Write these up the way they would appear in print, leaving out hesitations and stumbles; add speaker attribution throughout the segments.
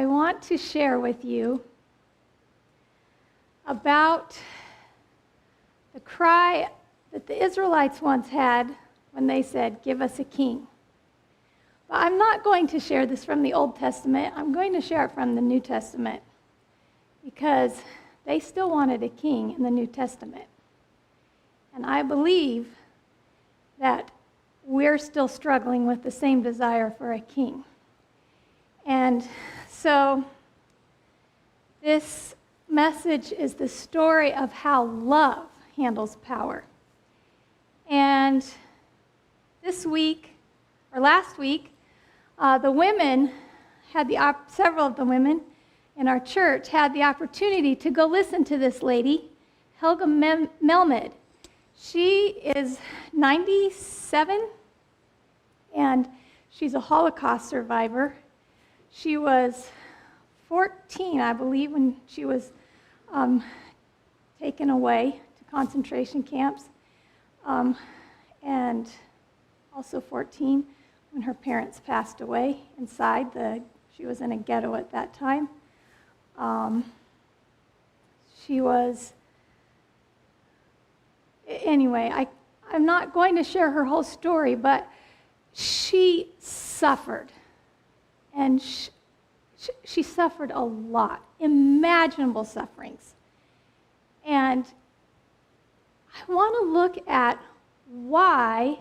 Speaker 1: I want to share with you about the cry that the Israelites once had when they said, "Give us a king." But I'm not going to share this from the Old Testament. I'm going to share it from the New Testament because they still wanted a king in the New Testament. And I believe that we're still struggling with the same desire for a king. And so this message is the story of how love handles power. And this week, or last week, the women had several of the women in our church had the opportunity to go listen to this lady, Helga Melmed. She is 97, and she's a Holocaust survivor. She was 14, I believe, when she was taken away to concentration camps, and also 14 when her parents passed away inside. She was in a ghetto at that time. Anyway, I'm not going to share her whole story, but she suffered. And she suffered a lot, unimaginable sufferings. And I want to look at why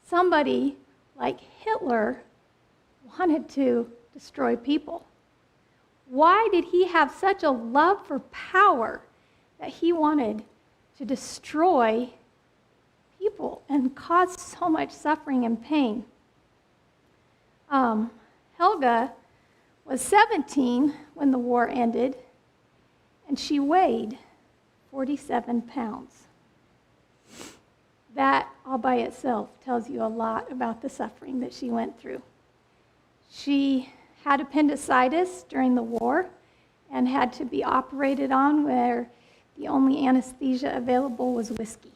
Speaker 1: somebody like Hitler wanted to destroy people. Why did he have such a love for power that he wanted to destroy people and cause so much suffering and pain? Helga was 17 when the war ended, and she weighed 47 pounds. That all by itself tells you a lot about the suffering that she went through. She had appendicitis during the war and had to be operated on, where the only anesthesia available was whiskey.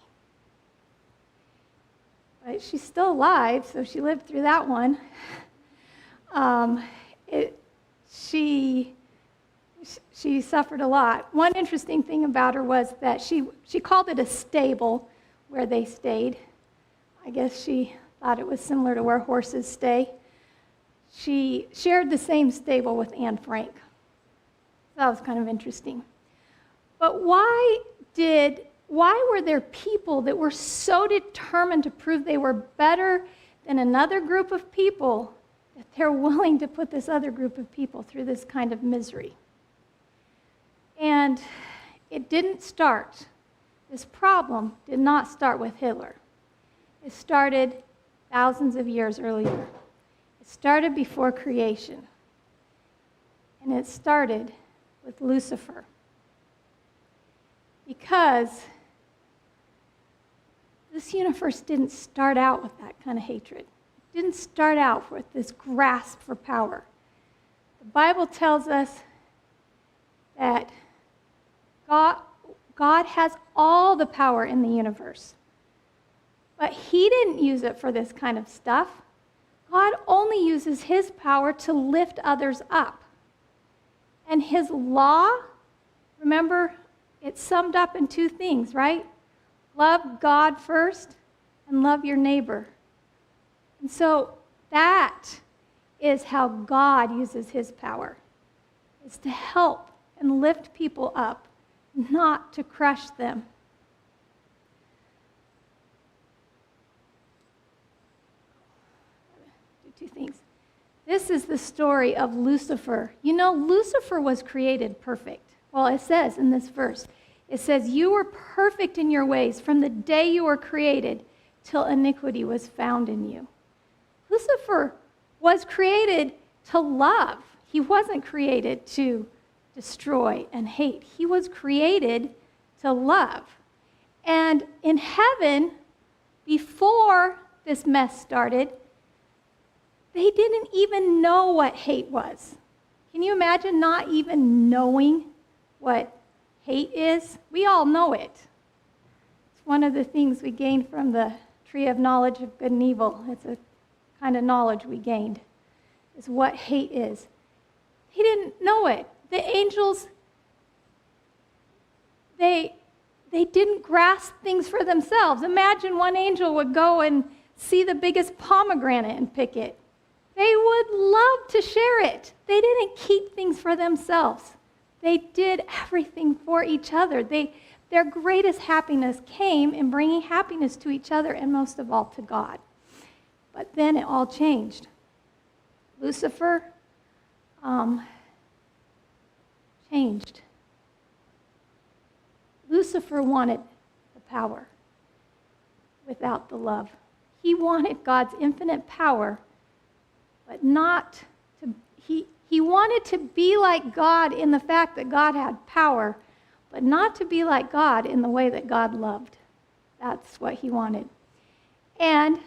Speaker 1: But she's still alive, so she lived through that one. She suffered a lot. One interesting thing about her was that she called it a stable where they stayed. I guess she thought it was similar to where horses stay. She shared the same stable with Anne Frank. That was kind of interesting. But why were there people that were so determined to prove they were better than another group of people that they're willing to put this other group of people through this kind of misery? And it didn't start. This problem did not start with Hitler. It started thousands of years earlier. It started before creation. And it started with Lucifer. Because this universe didn't start out with that kind of hatred. It didn't start out with this grasp for power. The Bible tells us that God has all the power in the universe. But he didn't use it for this kind of stuff. God only uses his power to lift others up. And his law, remember, it's summed up in two things, right? Love God first and love your neighbor. And so that is how God uses his power, is to help and lift people up, not to crush them. Do two things. This is the story of Lucifer. You know, Lucifer was created perfect. Well, it says in this verse, it says, "You were perfect in your ways from the day you were created till iniquity was found in you." Lucifer was created to love. He wasn't created to destroy and hate. He was created to love. And in heaven, before this mess started, they didn't even know what hate was. Can you imagine not even knowing what hate is? We all know it. It's one of the things we gained from the tree of knowledge of good and evil. It's a kind of knowledge we gained, is what hate is. They he didn't know it. The angels, they didn't grasp things for themselves. Imagine one angel would go and see the biggest pomegranate and pick it. They would love to share it. They didn't keep things for themselves. They did everything for each other. Their greatest happiness came in bringing happiness to each other and most of all to God. But then it all changed. Lucifer changed. Lucifer wanted the power without the love. He wanted God's infinite power, but not to, he wanted to be like God in the fact that God had power, but not to be like God in the way that God loved. That's what he wanted. And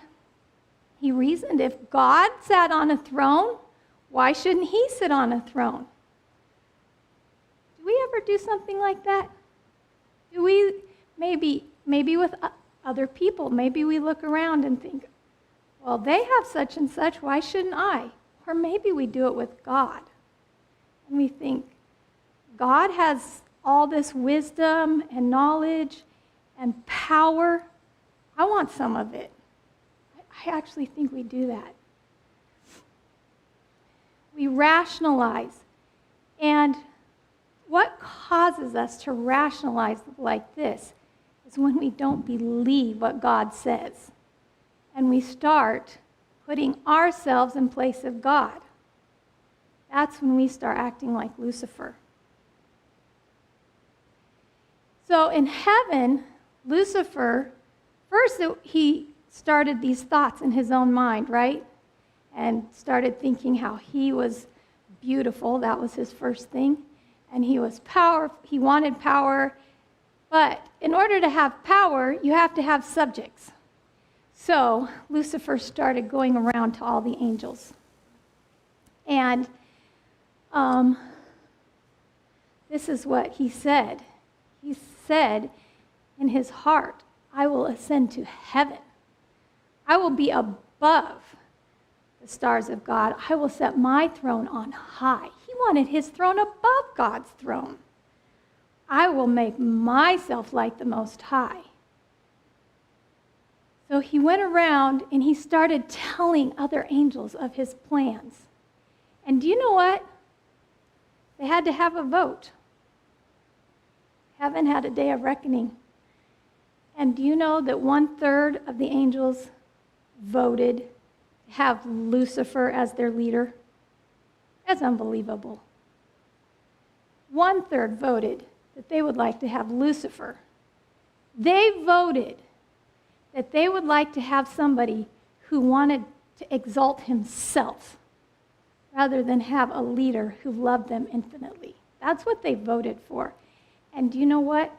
Speaker 1: he reasoned, if God sat on a throne, why shouldn't he sit on a throne? Do we ever do something like that? Do we, maybe with other people, maybe we look around and think, well, they have such and such, why shouldn't I? Or maybe we do it with God. And we think, God has all this wisdom and knowledge and power. I want some of it. I actually think we do that. We rationalize. And what causes us to rationalize like this is when we don't believe what God says. And we start putting ourselves in place of God. That's when we start acting like Lucifer. So in heaven, Lucifer, first he started these thoughts in his own mind, right? And started thinking how he was beautiful. That was his first thing. And he was powerful. He wanted power. But in order to have power, you have to have subjects. So Lucifer started going around to all the angels. And this is what he said. He said in his heart, I will ascend to heaven. I will be above the stars of God. I will set my throne on high. He wanted his throne above God's throne. I will make myself like the Most High. So he went around and he started telling other angels of his plans. And do you know what? They had to have a vote. Heaven had a day of reckoning. And do you know that 1/3 of the angels voted to have Lucifer as their leader? That's unbelievable. 1/3 voted that they would like to have Lucifer. They voted that they would like to have somebody who wanted to exalt himself rather than have a leader who loved them infinitely. That's what they voted for. And do you know what?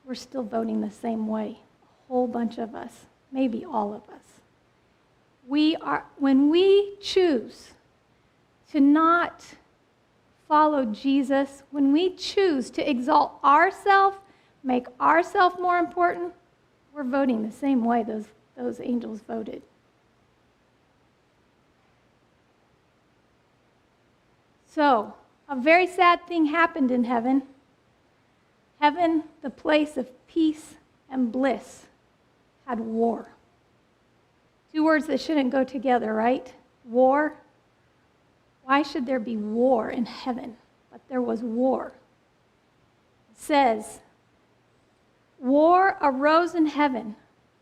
Speaker 1: We're still voting the same way. A whole bunch of us, maybe all of us. When we choose to not follow Jesus, when we choose to exalt ourselves, make ourselves more important, we're voting the same way those angels voted. So, a very sad thing happened in heaven. Heaven, the place of peace and bliss, had war. Two words that shouldn't go together, right? War. Why should there be war in heaven? But there was war. It says, war arose in heaven,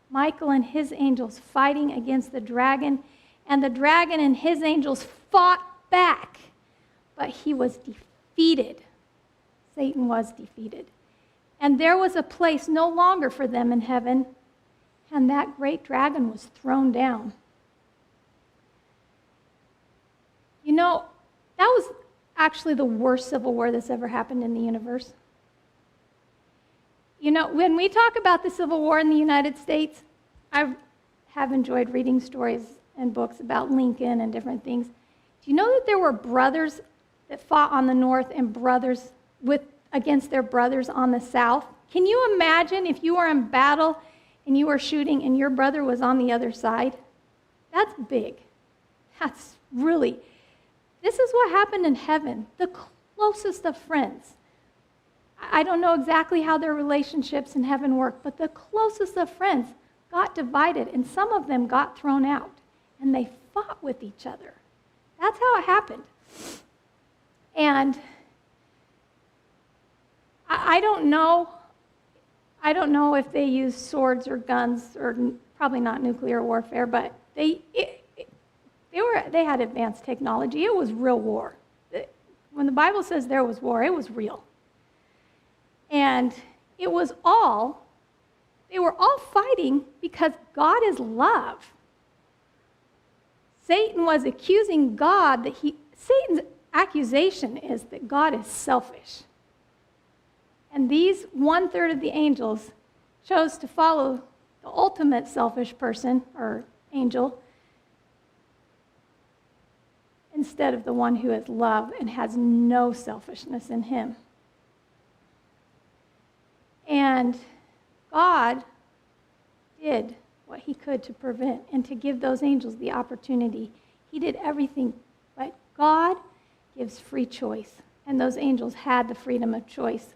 Speaker 1: Michael and his angels fighting against the dragon, and the dragon and his angels fought back, but he was defeated. Satan was defeated. And there was a place no longer for them in heaven, and that great dragon was thrown down. You know, that was actually the worst civil war that's ever happened in the universe. You know, when we talk about the Civil War in the United States, I have enjoyed reading stories and books about Lincoln and different things. Do you know that there were brothers that fought on the north and brothers against their brothers on the south? Can you imagine if you were in battle and you were shooting and your brother was on the other side? That's big. That's really This is what happened in heaven. The closest of friends. I don't know exactly how their relationships in heaven work, but the closest of friends got divided, and some of them got thrown out, and they fought with each other. That's how it happened. And I don't know if they used swords or guns, or probably not nuclear warfare, but they had advanced technology. It was real war. When the Bible says there was war, it was real. And they were all fighting because God is love. Satan was accusing God Satan's accusation is that God is selfish. And these 1/3 of the angels chose to follow the ultimate selfish person or angel instead of the one who is love and has no selfishness in him. And God did what he could to prevent and to give those angels the opportunity. He did everything, but God gives free choice, and those angels had the freedom of choice.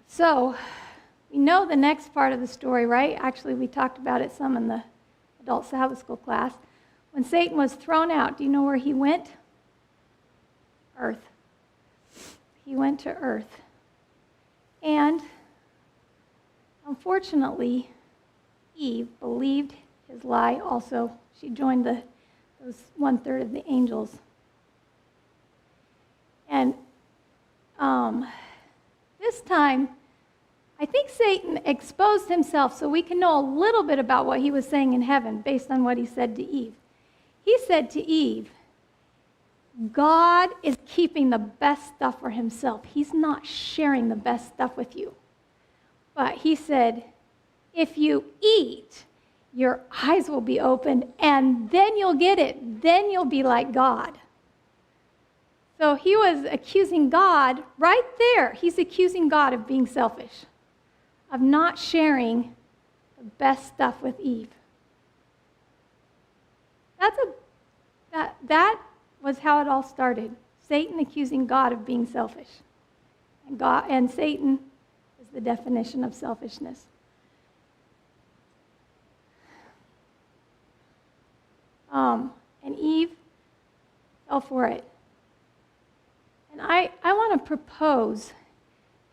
Speaker 1: So, we know the next part of the story, right? Actually, we talked about it some in the adult Sabbath school class. When Satan was thrown out, do you know where he went? Earth. He went to earth. And unfortunately, Eve believed his lie also. She joined those 1/3 of the angels. And this time, I think Satan exposed himself so we can know a little bit about what he was saying in heaven based on what he said to Eve. He said to Eve, God is keeping the best stuff for himself. He's not sharing the best stuff with you. But he said, if you eat, your eyes will be opened, and then you'll get it. Then you'll be like God. So he was accusing God right there. He's accusing God of being selfish, of not sharing the best stuff with Eve. That was how it all started. Satan accusing God of being selfish. And Satan is the definition of selfishness. And Eve fell for it. And I want to propose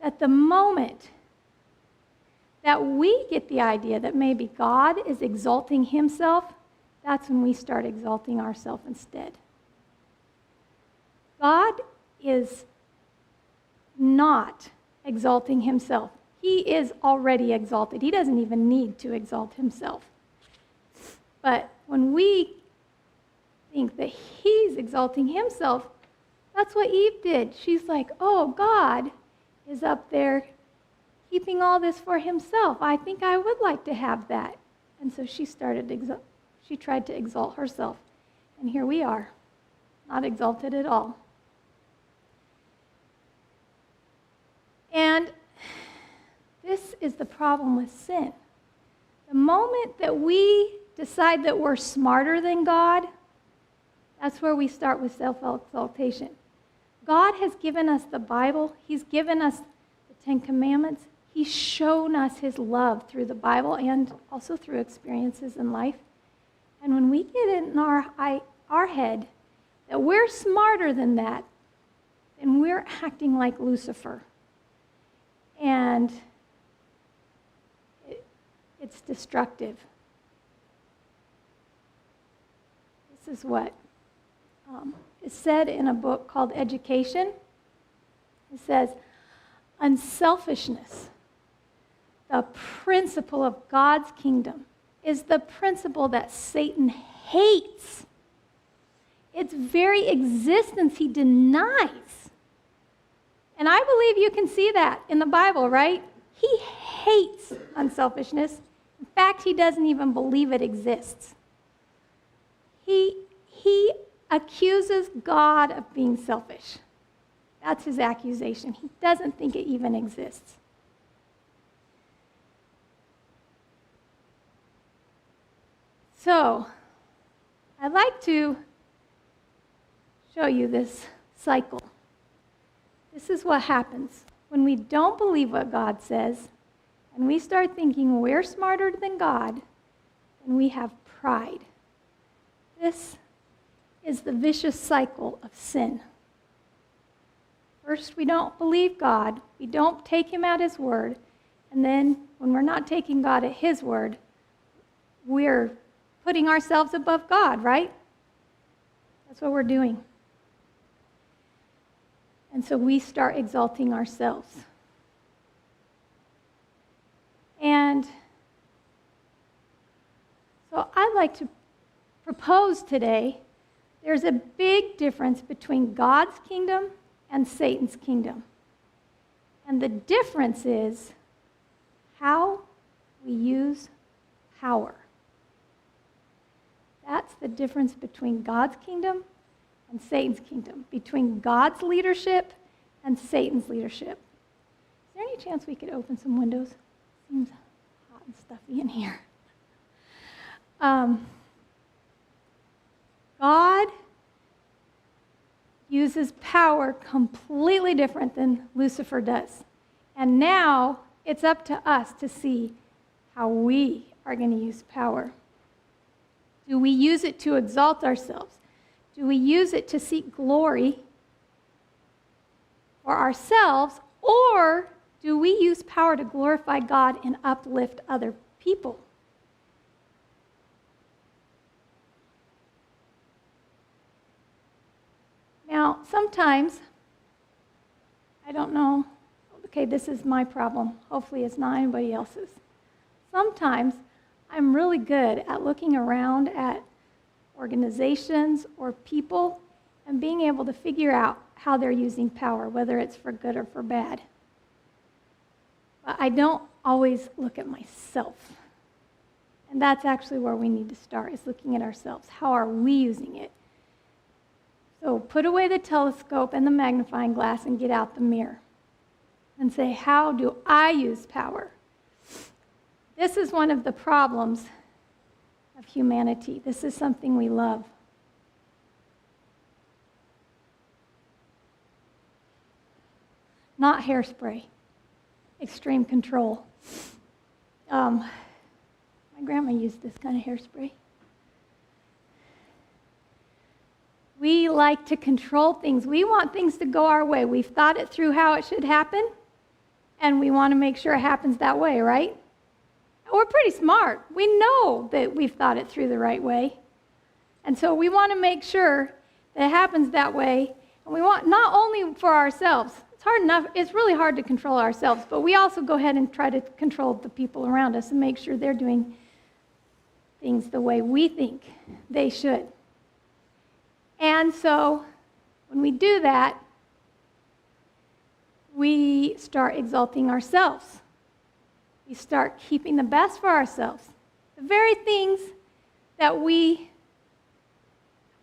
Speaker 1: that the moment that we get the idea that maybe God is exalting himself, that's when we start exalting ourselves instead. God is not exalting himself. He is already exalted. He doesn't even need to exalt himself. But when we think that he's exalting himself, that's what Eve did. She's like, oh, God is up there keeping all this for himself. I think I would like to have that. And so she tried to exalt herself. And here we are, not exalted at all. And this is the problem with sin. The moment that we decide that we're smarter than God, that's where we start with self-exaltation. God has given us the Bible. He's given us the Ten Commandments. He's shown us his love through the Bible and also through experiences in life. And when we get in our head that we're smarter than that, then we're acting like Lucifer. And it's destructive. This is what is said in a book called Education. It says, unselfishness, the principle of God's kingdom, is the principle that Satan hates. Its very existence he denies. And I believe you can see that in the Bible, right? He hates unselfishness. In fact, he doesn't even believe it exists. He accuses God of being selfish. That's his accusation. He doesn't think it even exists. So, I'd like to show you this cycle. This is what happens when we don't believe what God says and we start thinking we're smarter than God, and we have pride. This is the vicious cycle of sin. First, we don't believe God. We don't take him at his word. And then when we're not taking God at his word, we're putting ourselves above God, right? That's what we're doing. And so we start exalting ourselves. And so I'd like to propose today, there's a big difference between God's kingdom and Satan's kingdom. And the difference is how we use power. That's the difference between God's kingdom and Satan's kingdom, between God's leadership and Satan's leadership. Is there any chance we could open some windows? Seems hot and stuffy in here. God uses power completely different than Lucifer does. And now it's up to us to see how we are going to use power. Do we use it to exalt ourselves? Do we use it to seek glory for ourselves? Or do we use power to glorify God and uplift other people? Now, sometimes, I don't know, okay, this is my problem. Hopefully it's not anybody else's. Sometimes I'm really good at looking around at organizations or people and being able to figure out how they're using power, whether it's for good or for bad. But I don't always look at myself. And that's actually where we need to start, is looking at ourselves. How are we using it? So put away the telescope and the magnifying glass and get out the mirror and say, how do I use power? This is one of the problems of humanity. This is something we love. Not hairspray. Extreme control. My grandma used this kind of hairspray. We like to control things. We want things to go our way. We've thought it through how it should happen, and we want to make sure it happens that way, right? We're pretty smart. We know that we've thought it through the right way. And so we want to make sure that it happens that way. And we want not only for ourselves. It's hard enough. It's really hard to control ourselves, but we also go ahead and try to control the people around us and make sure they're doing things the way we think they should. And so when we do that, we start exalting ourselves. We start keeping the best for ourselves. The very things that we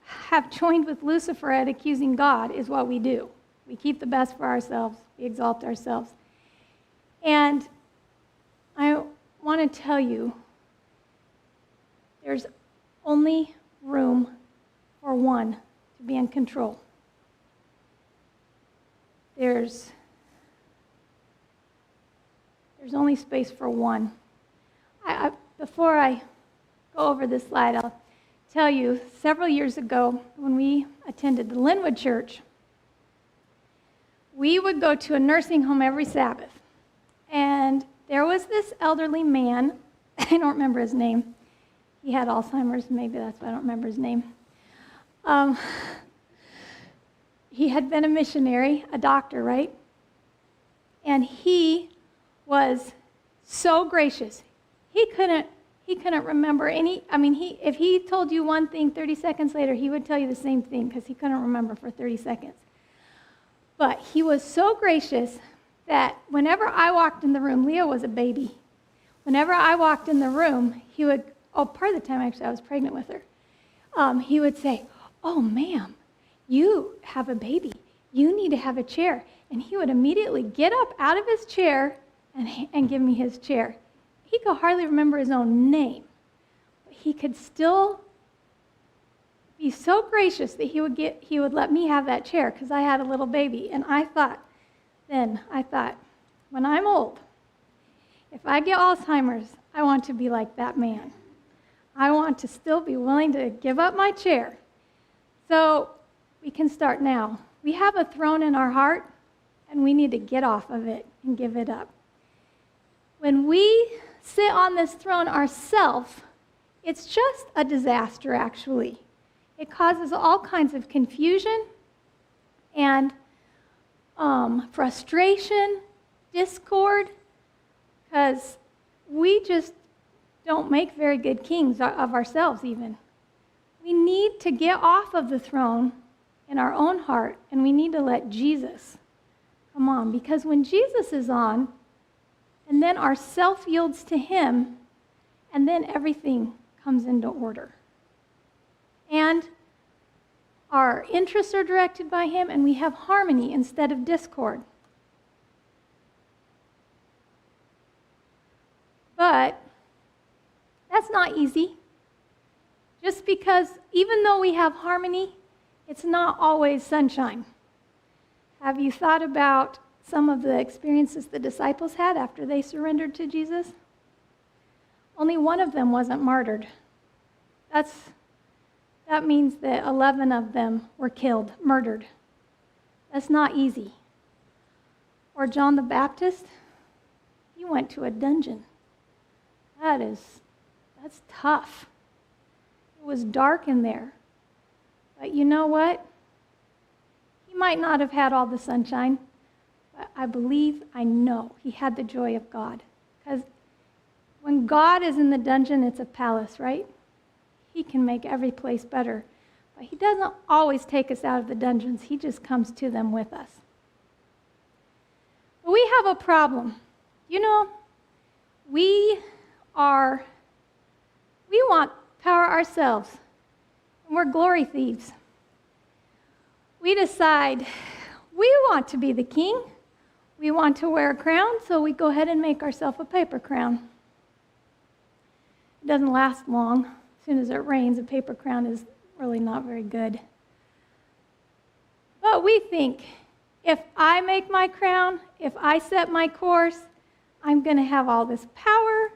Speaker 1: have joined with Lucifer at accusing God is what we do. We keep the best for ourselves. We exalt ourselves. And I want to tell you, there's only room for one to be in control. There's only space for one. Before I go over this slide, I'll tell you, several years ago, when we attended the Linwood Church, we would go to a nursing home every Sabbath. And there was this elderly man, I don't remember his name. He had Alzheimer's, maybe that's why I don't remember his name. He had been a missionary, a doctor, right? And he was so gracious. He couldn't remember if he told you one thing 30 seconds later, he would tell you the same thing because he couldn't remember for 30 seconds. But he was so gracious that whenever I walked in the room, Leah was a baby. Whenever I walked in the room, he would, part of the time actually I was pregnant with her, he would say, "Oh, ma'am, you have a baby. You need to have a chair." And he would immediately get up out of his chair and give me his chair. He could hardly remember his own name, but he could still be so gracious that he would let me have that chair because I had a little baby. And I thought, when I'm old, if I get Alzheimer's, I want to be like that man. I want to still be willing to give up my chair. So we can start now. We have a throne in our heart, and we need to get off of it and give it up. When we sit on this throne ourselves, it's just a disaster, actually. It causes all kinds of confusion and frustration, discord, because we just don't make very good kings of ourselves even. We need to get off of the throne in our own heart, and we need to let Jesus come on, because when Jesus is on, and then our self yields to him, and then everything comes into order. And our interests are directed by him, and we have harmony instead of discord. But that's not easy. Just because even though we have harmony, it's not always sunshine. Have you thought about some of the experiences the disciples had after they surrendered to Jesus? Only one of them wasn't martyred. That means that 11 of them were killed, murdered. That's not easy. Or John the Baptist, he went to a dungeon. That's tough. It was dark in there. But you know what? He might not have had all the sunshine, but I know he had the joy of God. Because when God is in the dungeon, it's a palace, right? He can make every place better. But he doesn't always take us out of the dungeons. He just comes to them with us. But we have a problem. You know, we want power ourselves, and we're glory thieves. We decide we want to be the king. We want to wear a crown, so we go ahead and make ourselves a paper crown. It doesn't last long. As soon as it rains, a paper crown is really not very good. But we think, if I make my crown, if I set my course, I'm going to have all this power.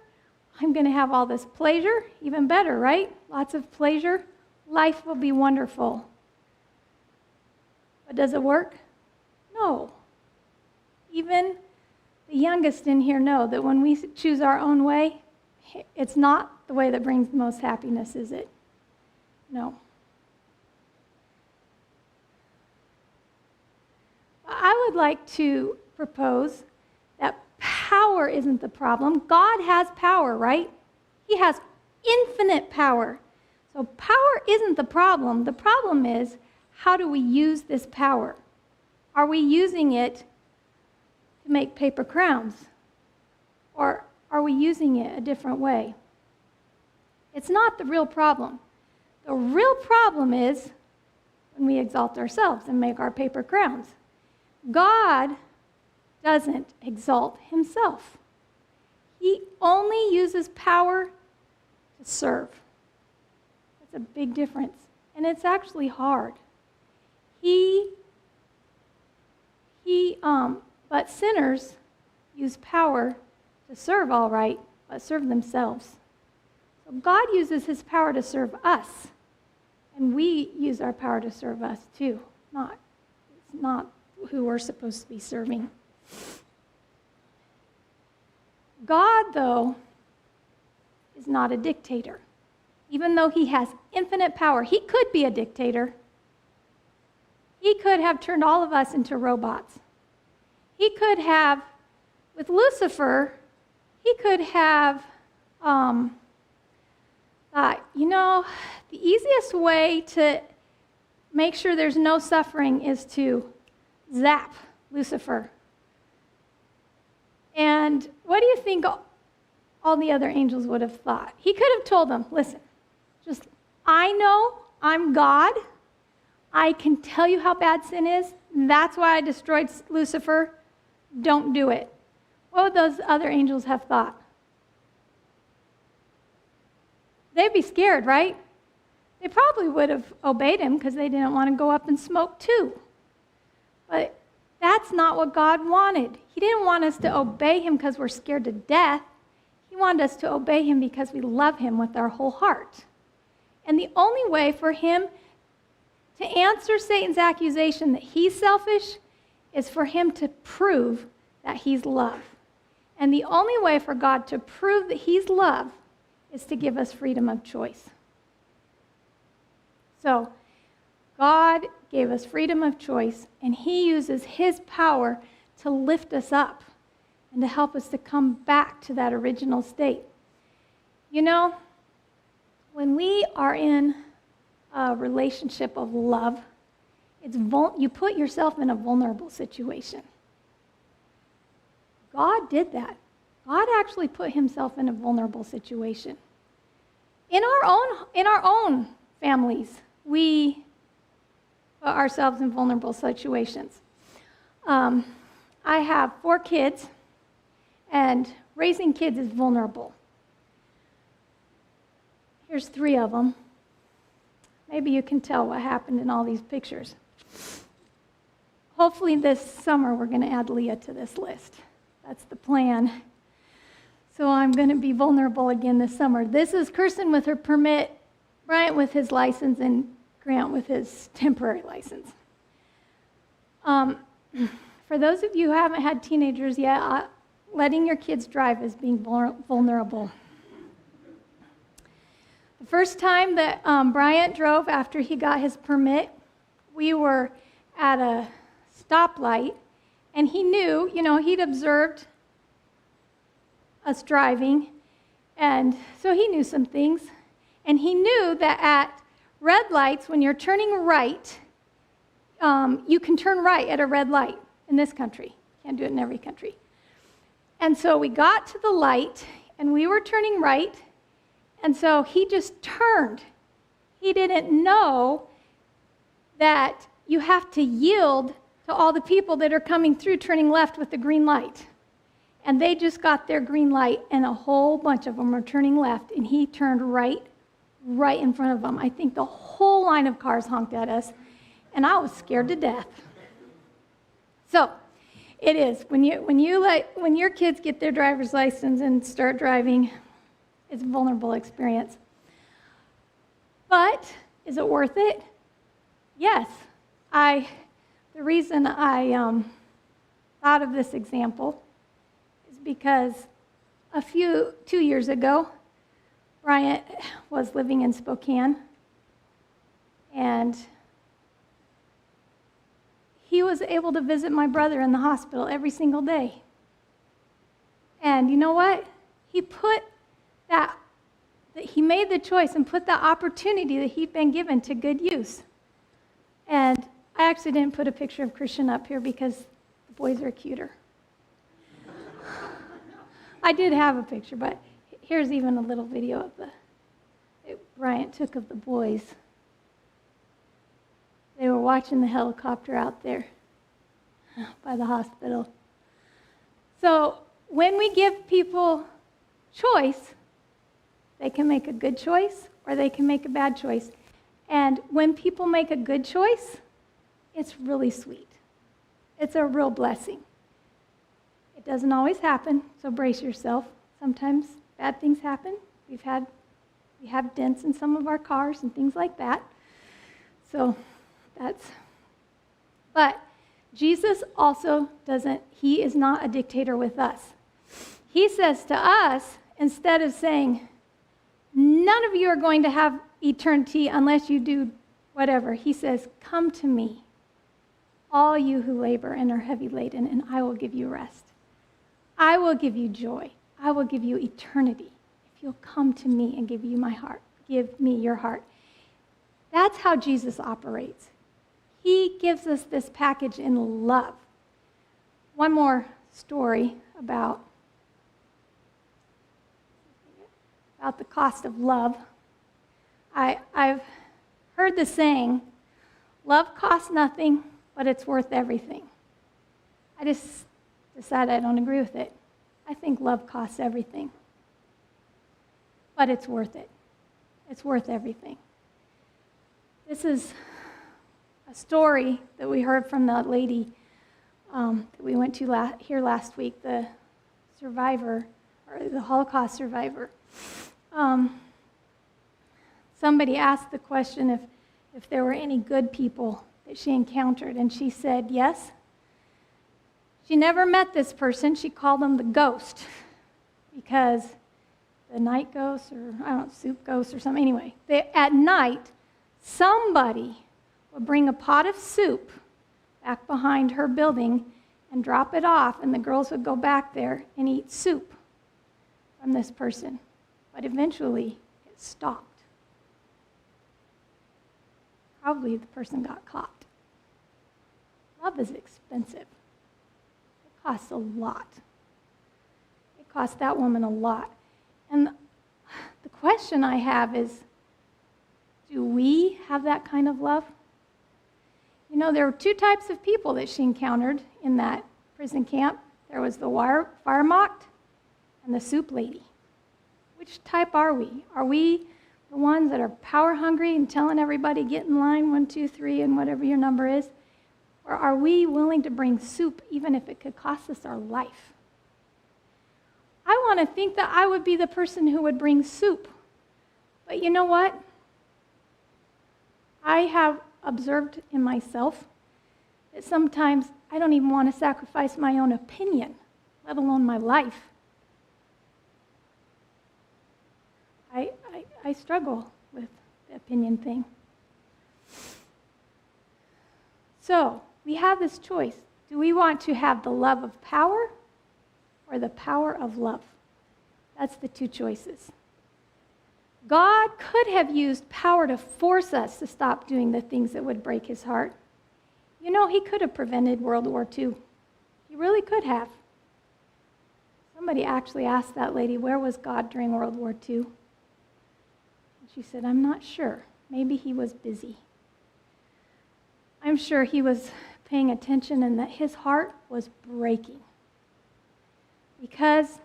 Speaker 1: I'm going to have all this pleasure. Even better, right? Lots of pleasure. Life will be wonderful. But does it work? No. Even the youngest in here know that when we choose our own way, it's not the way that brings the most happiness, is it? No. I would like to propose that power isn't the problem. God has power, right? He has infinite power. So power isn't the problem. The problem is, how do we use this power? Are we using it to make paper crowns? Or are we using it a different way? It's not the real problem. The real problem is when we exalt ourselves and make our paper crowns. God doesn't exalt himself. He only uses power to serve. That's a big difference. And it's actually hard. But sinners use power to serve all right, but serve themselves. So God uses his power to serve us, and we use our power to serve us too. It's not who we're supposed to be serving. God, though, is not a dictator. Even though he has infinite power, he could be a dictator. He could have turned all of us into robots. He could have, with Lucifer, he could have thought, the easiest way to make sure there's no suffering is to zap Lucifer. And what do you think all the other angels would have thought? He could have told them, listen, I know I'm God. I can tell you how bad sin is. That's why I destroyed Lucifer. Don't do it. What would those other angels have thought? They'd be scared, right? They'd They probably would have obeyed him because they didn't want to go up and smoke too. But that's not what God wanted. He didn't want us to obey him because we're scared to death. He wanted us to obey him because we love him with our whole heart. And the only way for him to answer Satan's accusation that he's selfish is for him to prove that he's love. And the only way for God to prove that he's love is to give us freedom of choice. So, God gave us freedom of choice, and he uses his power to lift us up and to help us to come back to that original state. You know, when we are in a relationship of love, you put yourself in a vulnerable situation. God did that. God actually put himself in a vulnerable situation. In our own families, we put ourselves in vulnerable situations. I have 4 kids, and raising kids is vulnerable. Here's 3 of them. Maybe you can tell what happened in all these pictures. Hopefully this summer we're going to add Leah to this list. That's the plan. So I'm going to be vulnerable again this summer. This is Kirsten with her permit, Bryant with his license, and Grant with his temporary license. For those of you who haven't had teenagers yet, letting your kids drive is being vulnerable. The first time that Bryant drove after he got his permit, we were at a stoplight, and he knew, he'd observed us driving, and so he knew some things. And he knew that at red lights, when you're turning right, you can turn right at a red light in this country. Can't do it in every country. And so we got to the light, and we were turning right, and so he just turned. He didn't know that you have to yield to all the people that are coming through turning left with the green light. And they just got their green light, and a whole bunch of them are turning left, and he turned right in front of them. I think the whole line of cars honked at us, and I was scared to death. So it is. When your kids get their driver's license and start driving, it's a vulnerable experience. But is it worth it? Yes. The reason I thought of this example is because 2 years ago, Bryant was living in Spokane, and he was able to visit my brother in the hospital every single day. And you know what? He made the choice and put that opportunity that he'd been given to good use. And I actually didn't put a picture of Christian up here because the boys are cuter. I did have a picture, but here's even a little video of that Bryant took of the boys. They were watching the helicopter out there by the hospital. So when we give people choice, they can make a good choice or they can make a bad choice. And when people make a good choice, it's really sweet. It's a real blessing. It doesn't always happen, so brace yourself. Sometimes bad things happen. We have dents in some of our cars and things like that. But Jesus also he is not a dictator with us. He says to us, instead of saying, none of you are going to have eternity unless you do whatever, he says, come to me, all you who labor and are heavy laden, and I will give you rest. I will give you joy. I will give you eternity if you'll come to me and give you my heart. Give me your heart. That's how Jesus operates. He gives us this package in love. One more story about the cost of love. I've heard the saying, love costs nothing, but it's worth everything. I just decided I don't agree with it. I think love costs everything. But it's worth it. It's worth everything. This is a story that we heard from the lady that we went to here last week, the survivor, or the Holocaust survivor. Somebody asked the question if there were any good people that she encountered, and she said yes. She never met this person. She called them the ghost because the night ghost, or I don't know, soup ghost or something. Anyway, at night, somebody would bring a pot of soup back behind her building and drop it off, and the girls would go back there and eat soup from this person. But eventually, it stopped. Probably the person got caught. Love is expensive. It costs a lot. It cost that woman a lot. And the question I have is, do we have that kind of love? You know, there were two types of people that she encountered in that prison camp. There was the Wehrmacht and the soup lady. Which type are we? Are we the ones that are power hungry and telling everybody, get in line, 1, 2, 3, and whatever your number is? Or are we willing to bring soup even if it could cost us our life? I want to think that I would be the person who would bring soup. But you know what? I have observed in myself that sometimes I don't even want to sacrifice my own opinion, let alone my life. I struggle with the opinion thing. So, we have this choice. Do we want to have the love of power or the power of love? That's the two choices. God could have used power to force us to stop doing the things that would break his heart. You know, he could have prevented World War II. He really could have. Somebody actually asked that lady, where was God during World War II? And she said, I'm not sure. Maybe he was busy. I'm sure he was paying attention and that his heart was breaking. Because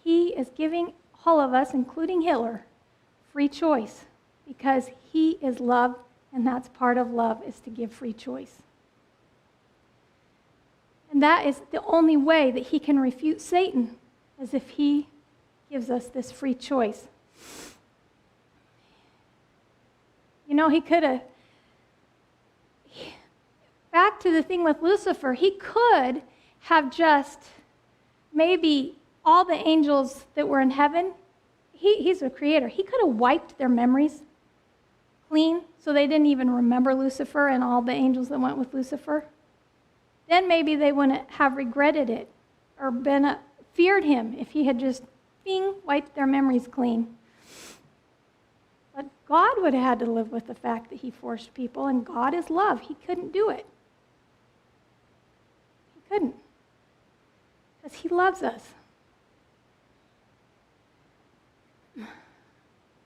Speaker 1: he is giving all of us, including Hitler, free choice. Because he is love, and that's part of love, is to give free choice. And that is the only way that he can refute Satan, as if he gives us this free choice. You know, he could have, back to the thing with Lucifer, he could have just maybe all the angels that were in heaven, he's a creator. He could have wiped their memories clean so they didn't even remember Lucifer and all the angels that went with Lucifer. Then maybe they wouldn't have regretted it or been feared him if he had just wiped their memories clean. But God would have had to live with the fact that he forced people, and God is love. He couldn't do it. He couldn't. Because he loves us.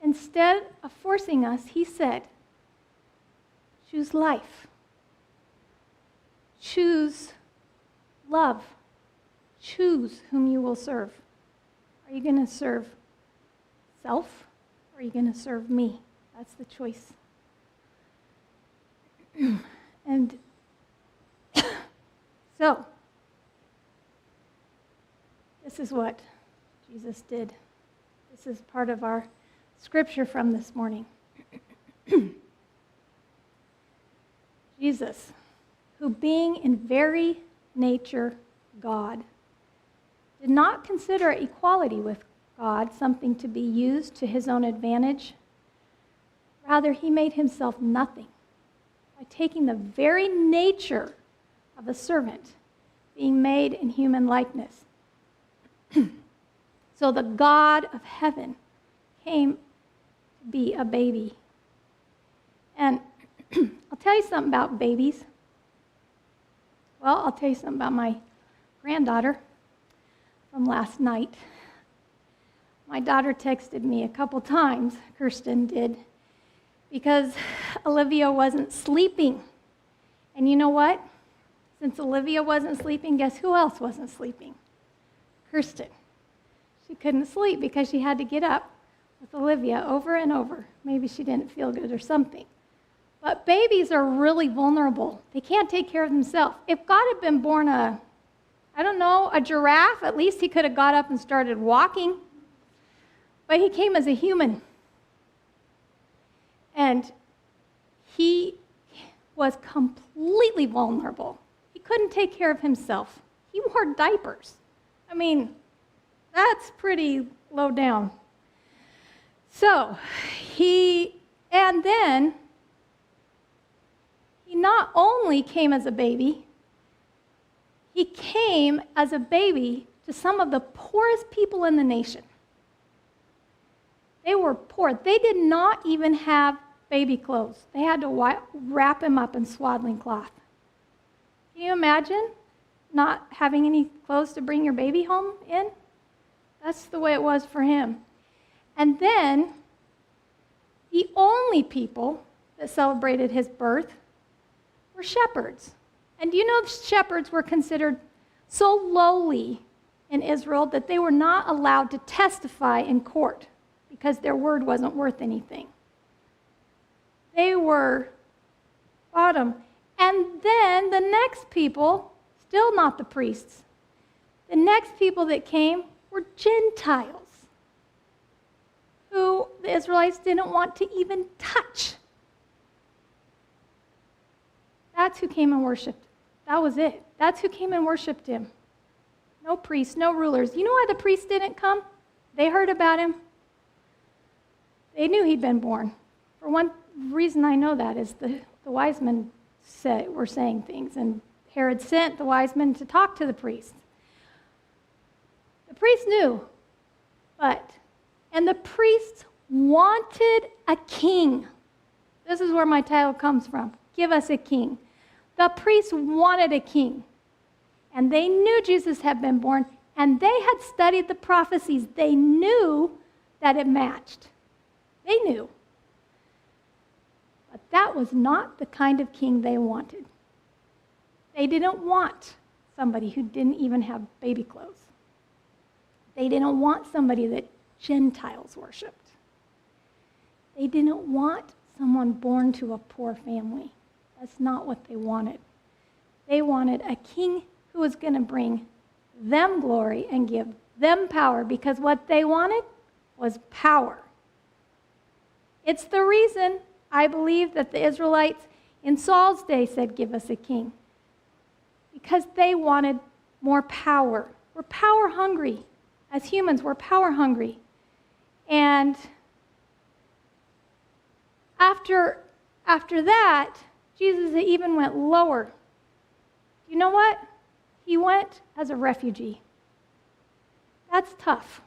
Speaker 1: Instead of forcing us, he said, choose life. Choose love. Choose whom you will serve. Are you going to serve self, or are you going to serve me? That's the choice. And so, this is what Jesus did. This is part of our scripture from this morning. Jesus, who being in very nature God, did not consider equality with God something to be used to his own advantage. Rather, he made himself nothing by taking the very nature of a servant, being made in human likeness. So the God of heaven came to be a baby. And I'll tell you something about babies. Well, I'll tell you something about my granddaughter from last night. My daughter texted me a couple times, Kirsten did, because Olivia wasn't sleeping. And you know what? Since Olivia wasn't sleeping, guess who else wasn't sleeping? Kirsten. She couldn't sleep because she had to get up with Olivia over and over. Maybe she didn't feel good or something. But babies are really vulnerable. They can't take care of themselves. If God had been born a giraffe, at least he could have got up and started walking. But he came as a human. And he was completely vulnerable. He couldn't take care of himself. He wore diapers. I mean, that's pretty low down. So, he not only came as a baby, he came as a baby to some of the poorest people in the nation. They were poor. They did not even have baby clothes. They had to wrap him up in swaddling cloth. Can you imagine not having any clothes to bring your baby home in? That's the way it was for him. And then, the only people that celebrated his birth were shepherds. And do you know shepherds were considered so lowly in Israel that they were not allowed to testify in court because their word wasn't worth anything. They were bottom. And then the next people, still not the priests, the next people that came were Gentiles, who the Israelites didn't want to even touch. That's who came and worshiped. That was it. That's who came and worshiped him. No priests, no rulers. You know why the priests didn't come? They heard about him. They knew he'd been born. For one reason I know that is the wise men were saying things, and Herod sent the wise men to talk to the priests. The priests knew, and the priests wanted a king. This is where my title comes from. Give us a king. The priests wanted a king. And they knew Jesus had been born, and they had studied the prophecies. They knew that it matched. They knew. But that was not the kind of king they wanted. They didn't want somebody who didn't even have baby clothes. They didn't want somebody that Gentiles worshiped. They didn't want someone born to a poor family. That's not what they wanted. They wanted a king who was going to bring them glory and give them power, because what they wanted was power. It's the reason I believe that the Israelites in Saul's day said, "Give us a king," because they wanted more power. We're power hungry. As humans, we're power hungry. And after that, Jesus even went lower. You know what? He went as a refugee. That's tough.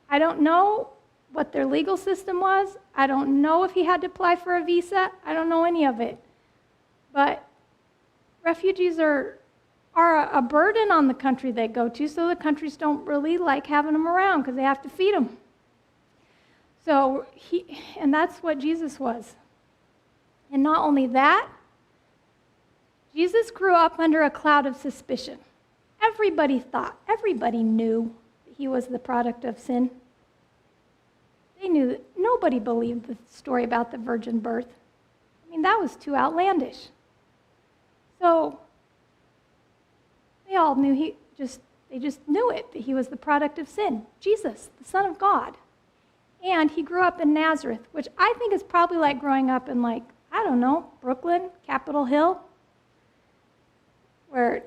Speaker 1: I don't know what their legal system was. I don't know if he had to apply for a visa. I don't know any of it. But refugees are a burden on the country they go to, so the countries don't really like having them around because they have to feed them. So and that's what Jesus was. And not only that, Jesus grew up under a cloud of suspicion. Everybody knew that he was the product of sin. They knew that nobody believed the story about the virgin birth. I mean, that was too outlandish. So they all knew they just knew it, that he was the product of sin. Jesus, the Son of God. And he grew up in Nazareth, which I think is probably like growing up in Brooklyn, Capitol Hill, where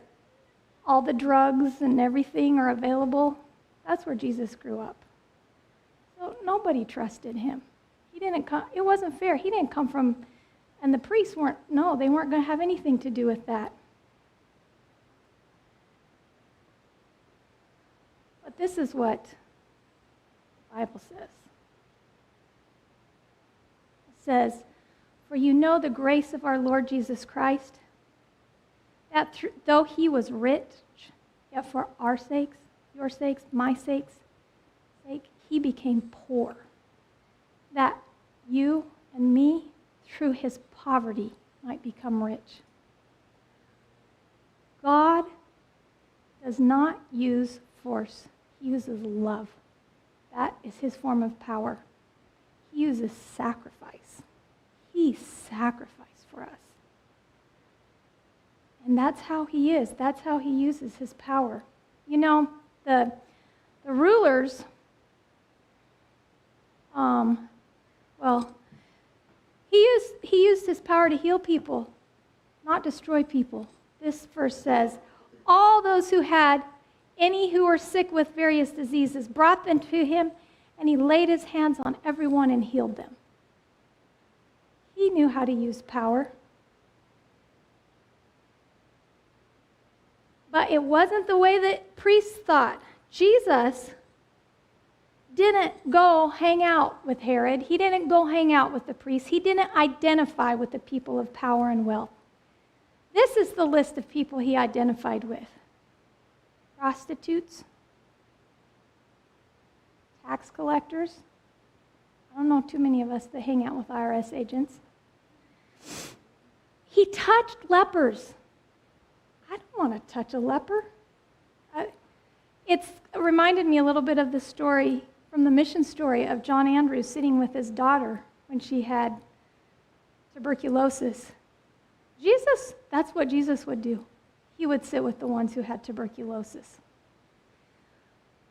Speaker 1: all the drugs and everything are available. That's where Jesus grew up. So nobody trusted him. It wasn't fair. He didn't come from, and the priests they weren't going to have anything to do with that. But this is what the Bible says. It says, "For you know the grace of our Lord Jesus Christ, that though he was rich, yet for our sakes, your sakes, my sakes, he became poor, that you and me, through his poverty, might become rich." God does not use force. He uses love. That is his form of power. He uses sacrifice. He He sacrificed for us. And that's how he is. That's how he uses his power. You know, the rulers, he used his power to heal people, not destroy people. This verse says, all those who had any who were sick with various diseases brought them to him, and he laid his hands on everyone and healed them. He knew how to use power. But it wasn't the way that priests thought. Jesus didn't go hang out with Herod. He didn't go hang out with the priests. He didn't identify with the people of power and wealth. This is the list of people he identified with. Prostitutes, tax collectors. I don't know too many of us that hang out with IRS agents. He touched lepers. I don't want to touch a leper. It reminded me a little bit of the story from the mission story of John Andrews sitting with his daughter when she had tuberculosis. Jesus, that's what Jesus would do. He would sit with the ones who had tuberculosis.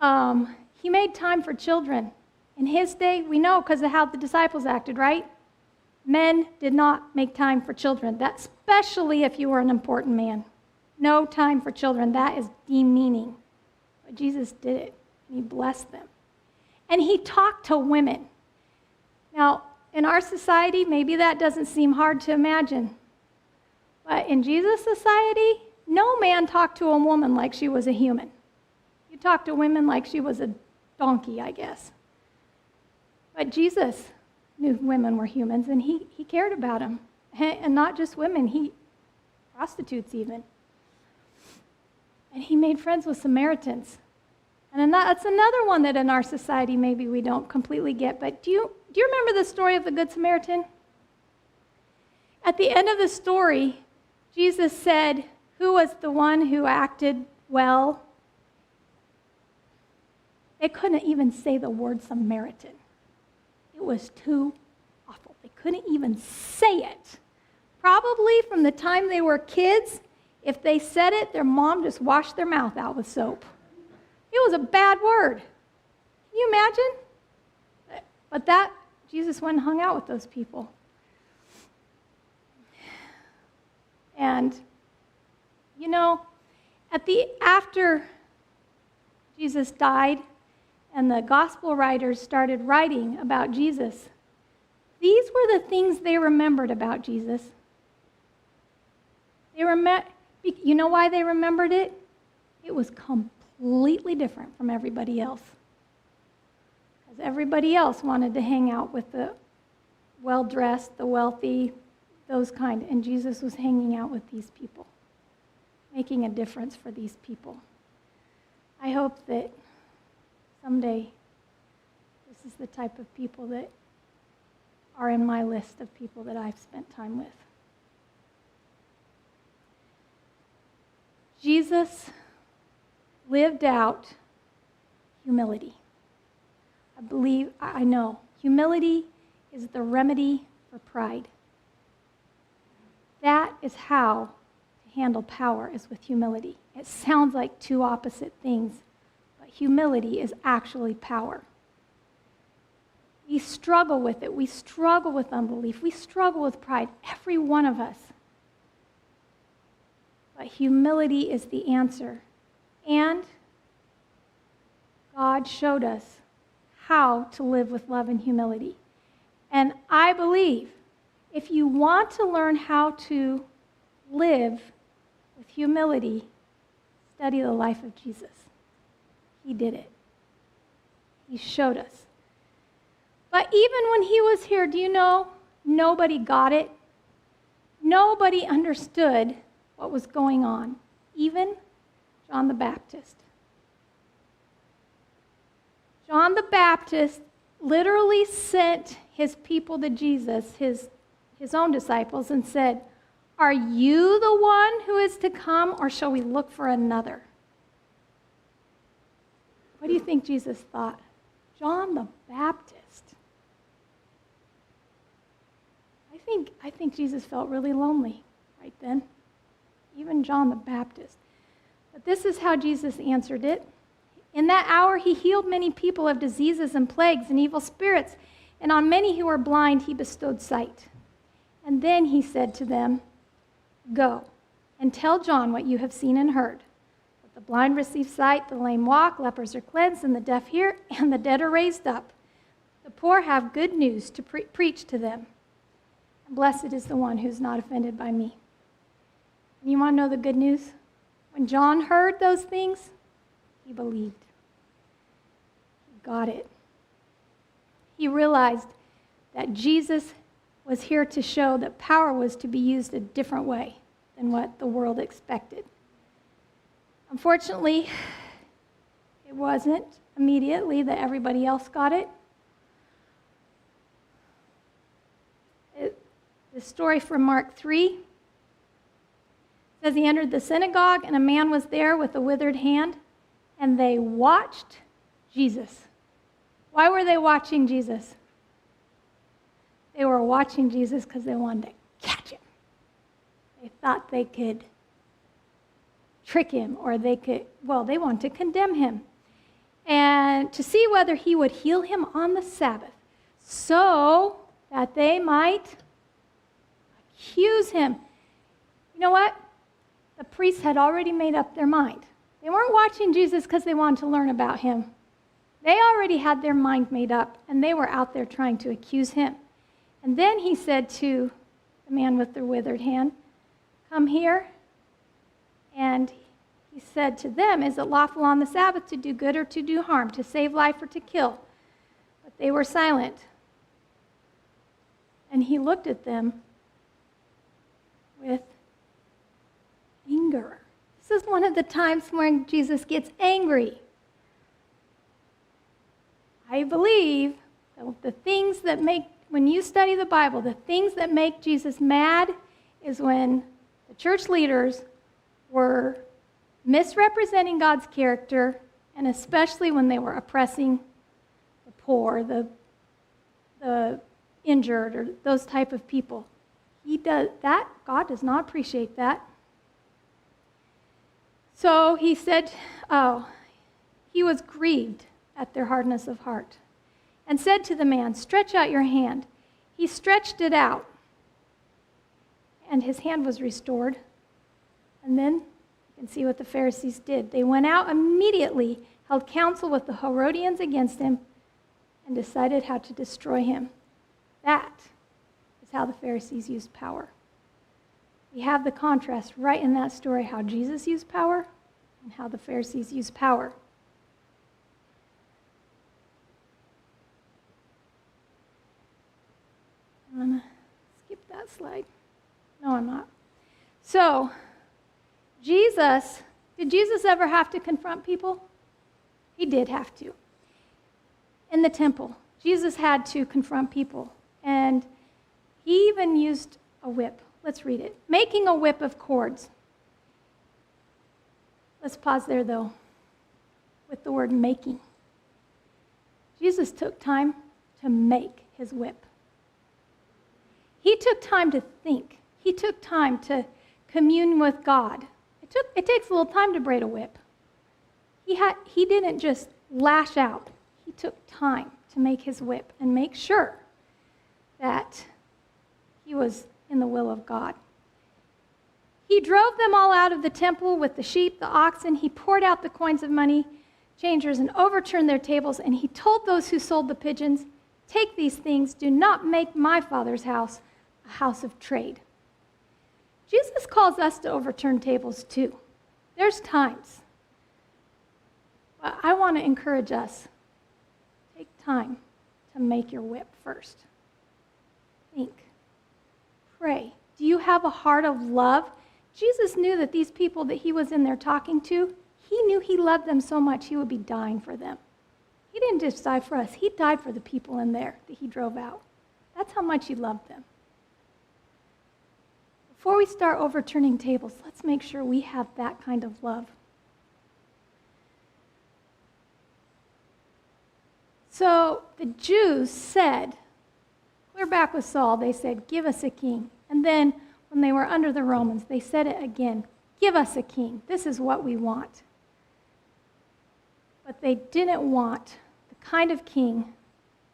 Speaker 1: He made time for children. In his day, we know because of how the disciples acted, right? Men did not make time for children, especially if you were an important man. No time for children. That is demeaning. But Jesus did it, and he blessed them. And he talked to women. Now, in our society, maybe that doesn't seem hard to imagine. But in Jesus' society, no man talked to a woman like she was a human. You talk to women like she was a donkey, I guess. But Jesus knew women were humans, and he cared about them. And not just women, prostitutes even. And he made friends with Samaritans. And then that's another one that in our society maybe we don't completely get. But do you remember the story of the Good Samaritan? At the end of the story, Jesus said, who was the one who acted well? They couldn't even say the word Samaritan. It was too awful. They couldn't even say it. Probably from the time they were kids, if they said it, their mom just washed their mouth out with soap. It was a bad word. Can you imagine? But Jesus went and hung out with those people. And, after Jesus died and the gospel writers started writing about Jesus, these were the things they remembered about Jesus. You know why they remembered it? It was completely different from everybody else. Because everybody else wanted to hang out with the well-dressed, the wealthy, those kind. And Jesus was hanging out with these people, making a difference for these people. I hope that someday this is the type of people that are in my list of people that I've spent time with. Jesus lived out humility. I know, humility is the remedy for pride. That is how to handle power, is with humility. It sounds like two opposite things, but humility is actually power. We struggle with it. We struggle with unbelief. We struggle with pride, every one of us. But humility is the answer. And God showed us how to live with love and humility. And I believe if you want to learn how to live with humility, study the life of Jesus. He did it. He showed us. But even when he was here, do you know, nobody got it? Nobody understood what was going on, even John the Baptist. John the Baptist literally sent his people to Jesus, his own disciples, and said, "Are you the one who is to come, or shall we look for another?" What do you think Jesus thought? John the Baptist. I I think Jesus felt really lonely right then. Even John the Baptist. But this is how Jesus answered it. In that hour he healed many people of diseases and plagues and evil spirits, and on many who were blind he bestowed sight. And then he said to them, "Go and tell John what you have seen and heard. That the blind receive sight, the lame walk, lepers are cleansed, and the deaf hear, and the dead are raised up. The poor have good news to preach to them. And blessed is the one who's not offended by me." And you want to know the good news? When John heard those things, he believed. He got it. He realized that Jesus was here to show that power was to be used a different way than what the world expected. Unfortunately, it wasn't immediately that everybody else got it. The story from Mark 3 says he entered the synagogue, and a man was there with a withered hand, and they watched Jesus. Why were they watching Jesus? They were watching Jesus because they wanted to catch him. They thought they could trick him, or they wanted to condemn him, and to see whether he would heal him on the Sabbath, so that they might accuse him. You know what? The priests had already made up their mind. They weren't watching Jesus because they wanted to learn about him. They already had their mind made up, and they were out there trying to accuse him. And then he said to the man with the withered hand, "Come here." And he said to them, "Is it lawful on the Sabbath to do good or to do harm, to save life or to kill?" But they were silent. And he looked at them with anger. This is one of the times when Jesus gets angry. I believe that the things that when you study the Bible, the things that make Jesus mad is when the church leaders were misrepresenting God's character, and especially when they were oppressing the poor, the injured, or those type of people. God does not appreciate that. So he said, he was grieved at their hardness of heart, and said to the man, "Stretch out your hand." He stretched it out, and his hand was restored. And then you can see what the Pharisees did. They went out immediately, held counsel with the Herodians against him, and decided how to destroy him. That is how the Pharisees used power. We have the contrast right in that story, how Jesus used power and how the Pharisees used power. I'm going to skip that slide. No, I'm not. So, did Jesus ever have to confront people? He did have to. In the temple, Jesus had to confront people. And he even used a whip. Let's read it. Making a whip of cords. Let's pause there, though, with the word making. Jesus took time to make his whip. He took time to think. He took time to commune with God. It takes a little time to braid a whip. He didn't just lash out. He took time to make his whip and make sure that he was in the will of God. He drove them all out of the temple with the sheep, the oxen. He poured out the coins of money changers and overturned their tables. And he told those who sold the pigeons, "Take these things. Do not make my Father's house a house of trade." Jesus calls us to overturn tables too. There's times. But I want to encourage us. Take time to make your whip first. Think. Pray. Do you have a heart of love? Jesus knew that these people that he was in there talking to, he knew he loved them so much he would be dying for them. He didn't just die for us. He died for the people in there that he drove out. That's how much he loved them. Before we start overturning tables, let's make sure we have that kind of love. So the Jews said, clear back with Saul, they said, give us a king. And then when they were under the Romans, they said it again, give us a king. This is what we want. But they didn't want the kind of king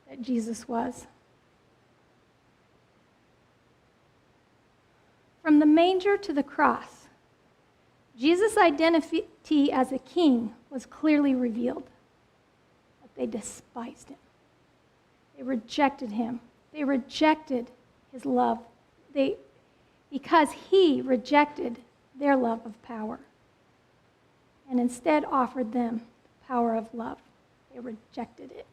Speaker 1: that Jesus was. From the manger to the cross, Jesus' identity as a king was clearly revealed. But they despised him. They rejected him. They rejected his love. Because he rejected their love of power and instead offered them the power of love. They rejected it.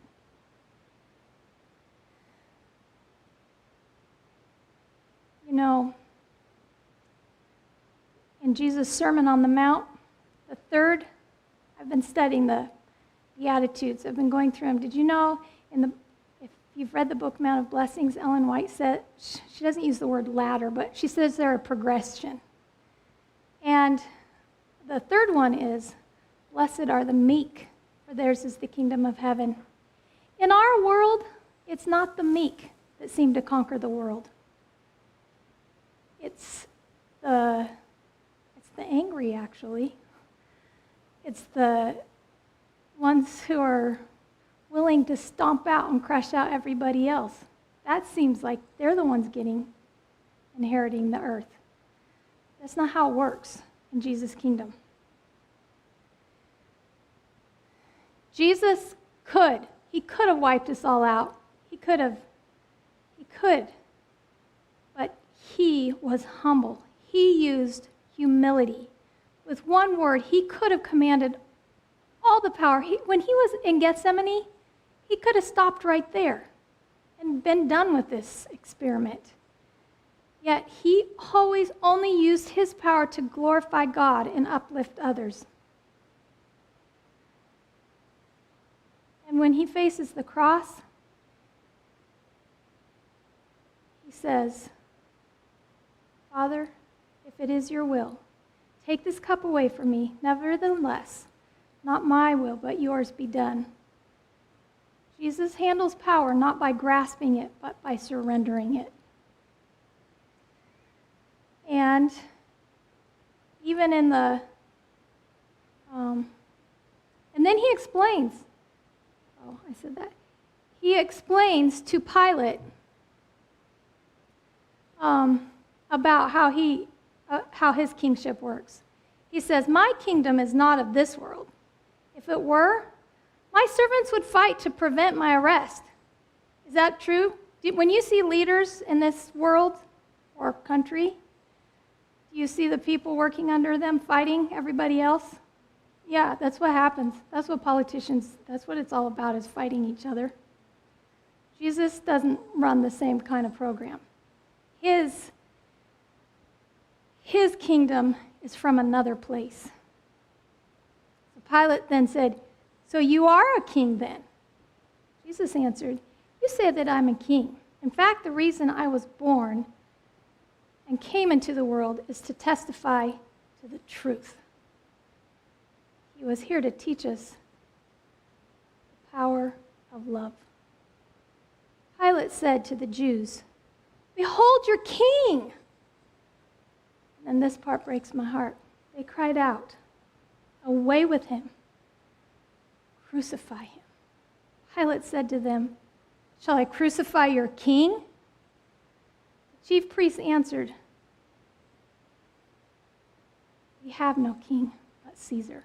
Speaker 1: You know, in Jesus' Sermon on the Mount, the third, I've been studying the Beatitudes. I've been going through them. Did you know, if you've read the book Mount of Blessings, Ellen White said, she doesn't use the word ladder, but she says they're a progression. And the third one is, blessed are the meek, for theirs is the kingdom of heaven. In our world, it's not the meek that seem to conquer the world. It's the angry, actually. It's the ones who are willing to stomp out and crush out everybody else. That seems like they're the ones inheriting the earth. That's not how it works in Jesus' kingdom. Jesus he could have wiped us all out. He could. But he was humble. He used humility. With one word, he could have commanded all the power. When he was in Gethsemane, he could have stopped right there and been done with this experiment. Yet he always only used his power to glorify God and uplift others. And when he faces the cross, he says, Father, if it is your will, take this cup away from me. Nevertheless, not my will, but yours be done. Jesus handles power not by grasping it, but by surrendering it. And even in the, and then he explains, he explains to Pilate about how his kingship works. He says, my kingdom is not of this world. If it were, my servants would fight to prevent my arrest. Is that true? When you see leaders in this world or country, do you see the people working under them fighting everybody else? Yeah, that's what happens. That's what politicians, that's what it's all about, is fighting each other. Jesus doesn't run the same kind of program. His kingdom is from another place. So Pilate then said, so you are a king then? Jesus answered, you say that I'm a king. In fact, the reason I was born and came into the world is to testify to the truth. He was here to teach us the power of love. Pilate said to the Jews, behold your king! And this part breaks my heart. They cried out, away with him. Crucify him. Pilate said to them, shall I crucify your king? The chief priests answered, we have no king but Caesar.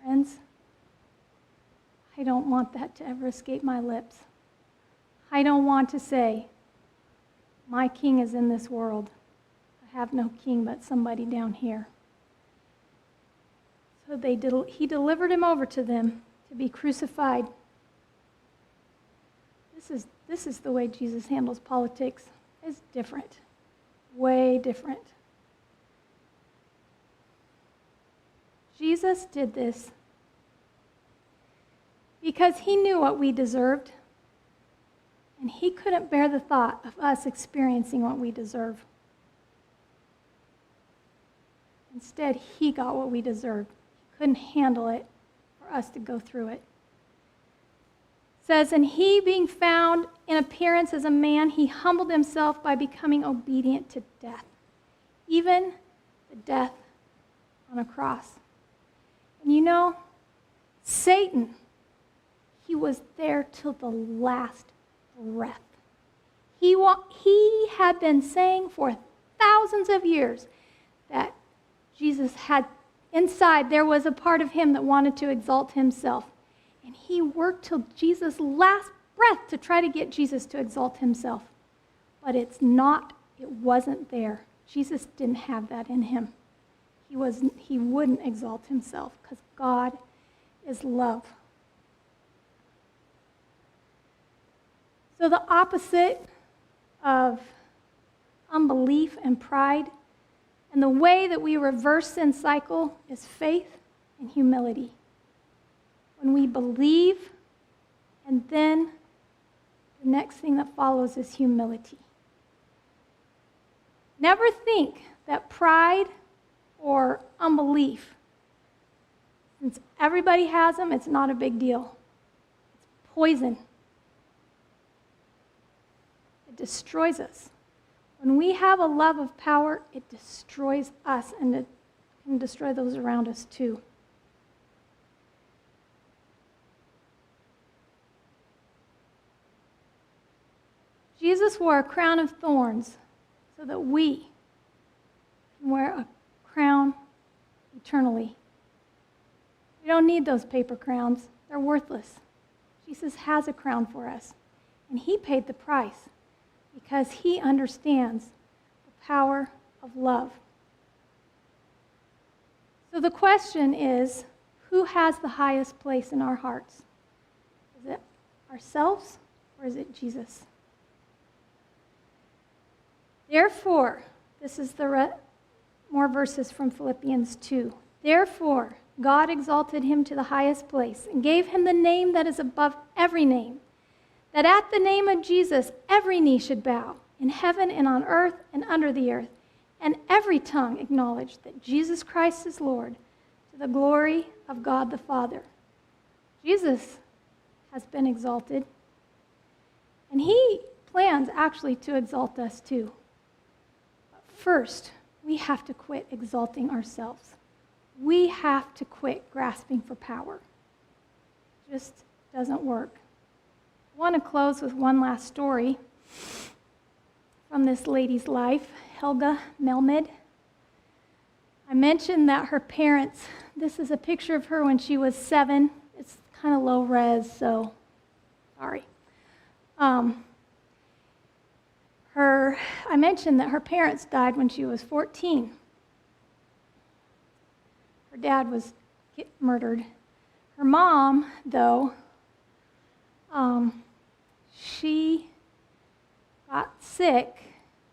Speaker 1: Friends, I don't want that to ever escape my lips. I don't want to say, my king is in this world. I have no king but somebody down here. So he delivered him over to them to be crucified. This is the way Jesus handles politics. It's different, way different. Jesus did this because he knew what we deserved, and he couldn't bear the thought of us experiencing what we deserve. Instead, he got what we deserved. He couldn't handle it for us to go through it. says, and he being found in appearance as a man, he humbled himself by becoming obedient to death, even the death on a cross. And you know, Satan, he was there till the last breath. He had been saying for thousands of years that Jesus had, inside there was a part of him that wanted to exalt himself. And he worked till Jesus' last breath to try to get Jesus to exalt himself. But it wasn't there. Jesus didn't have that in him. He wouldn't exalt himself because God is love. So the opposite of unbelief and pride, and the way that we reverse sin cycle is faith and humility. When we believe, and then the next thing that follows is humility. Never think that pride or unbelief, since everybody has them, it's not a big deal. It's poison. It destroys us. When we have a love of power, it destroys us, and it can destroy those around us too. Jesus wore a crown of thorns so that we can wear a crown eternally. We don't need those paper crowns. They're worthless. Jesus has a crown for us, and he paid the price because he understands the power of love. So the question is, who has the highest place in our hearts? Is it ourselves or is it Jesus? Therefore, this is more verses from Philippians 2. Therefore, God exalted him to the highest place and gave him the name that is above every name, that at the name of Jesus every knee should bow, in heaven and on earth and under the earth, and every tongue acknowledge that Jesus Christ is Lord, to the glory of God the Father. Jesus has been exalted, and he plans actually to exalt us too. First, we have to quit exalting ourselves. We have to quit grasping for power. It just doesn't work. I want to close with one last story from this lady's life, Helga Melmed. I mentioned that her parents, this is a picture of her when she was 7. It's kind of low res, so sorry. I mentioned that her parents died when she was 14. Her dad was murdered. Her mom, though, she got sick,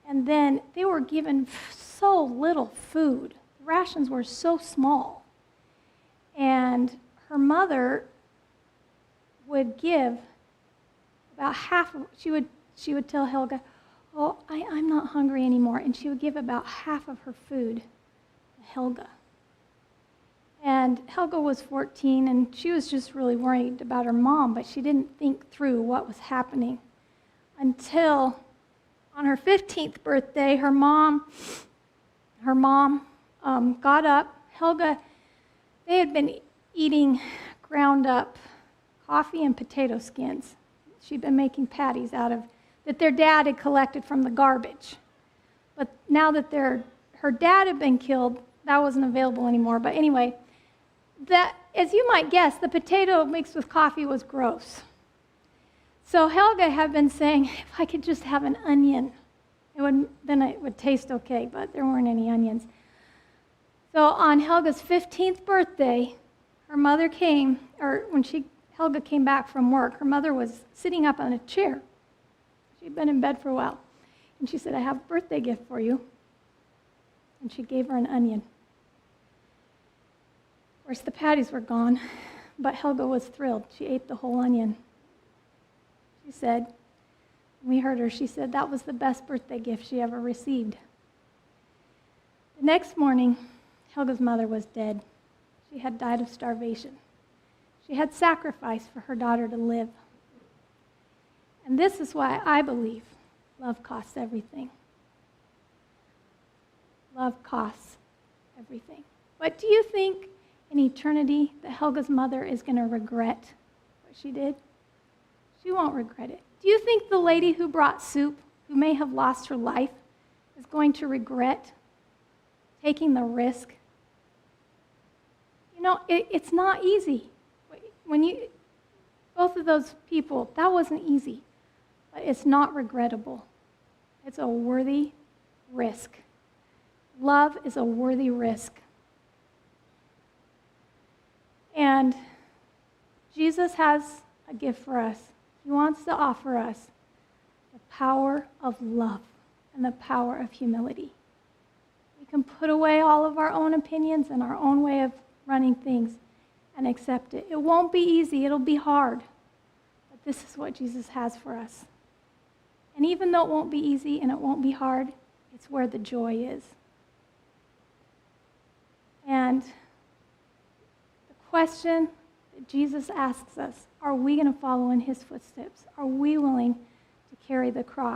Speaker 1: and then they were given so little food. The rations were so small. And her mother would give about half of, she would tell Helga, "Oh, I'm not hungry anymore." And she would give about half of her food to Helga. And Helga was 14, and she was just really worried about her mom, but she didn't think through what was happening until on her 15th birthday, her mom got up. Helga, they had been eating ground up coffee and potato skins. She'd been making patties out of that their dad had collected from the garbage. But now that her dad had been killed, that wasn't available anymore. But anyway, that, as you might guess, the potato mixed with coffee was gross. So Helga had been saying, if I could just have an onion, then it would taste okay, but there weren't any onions. So on Helga's 15th birthday, her mother came, or when Helga came back from work, her mother was sitting up on a chair. She'd been in bed for a while. And she said, "I have a birthday gift for you." And she gave her an onion. Of course, the patties were gone, but Helga was thrilled. She ate the whole onion. She said, we heard her, she said that was the best birthday gift she ever received. The next morning, Helga's mother was dead. She had died of starvation. She had sacrificed for her daughter to live. And this is why I believe love costs everything. Love costs everything. But do you think in eternity that Helga's mother is going to regret what she did? She won't regret it. Do you think the lady who brought soup, who may have lost her life, is going to regret taking the risk? You know, it's not easy. Both of those people, that wasn't easy. But it's not regrettable. It's a worthy risk. Love is a worthy risk. And Jesus has a gift for us. He wants to offer us the power of love and the power of humility. We can put away all of our own opinions and our own way of running things and accept it. It won't be easy. It'll be hard. But this is what Jesus has for us. And even though it won't be easy and it won't be hard, it's where the joy is. And the question that Jesus asks us, are we going to follow in his footsteps? Are we willing to carry the cross?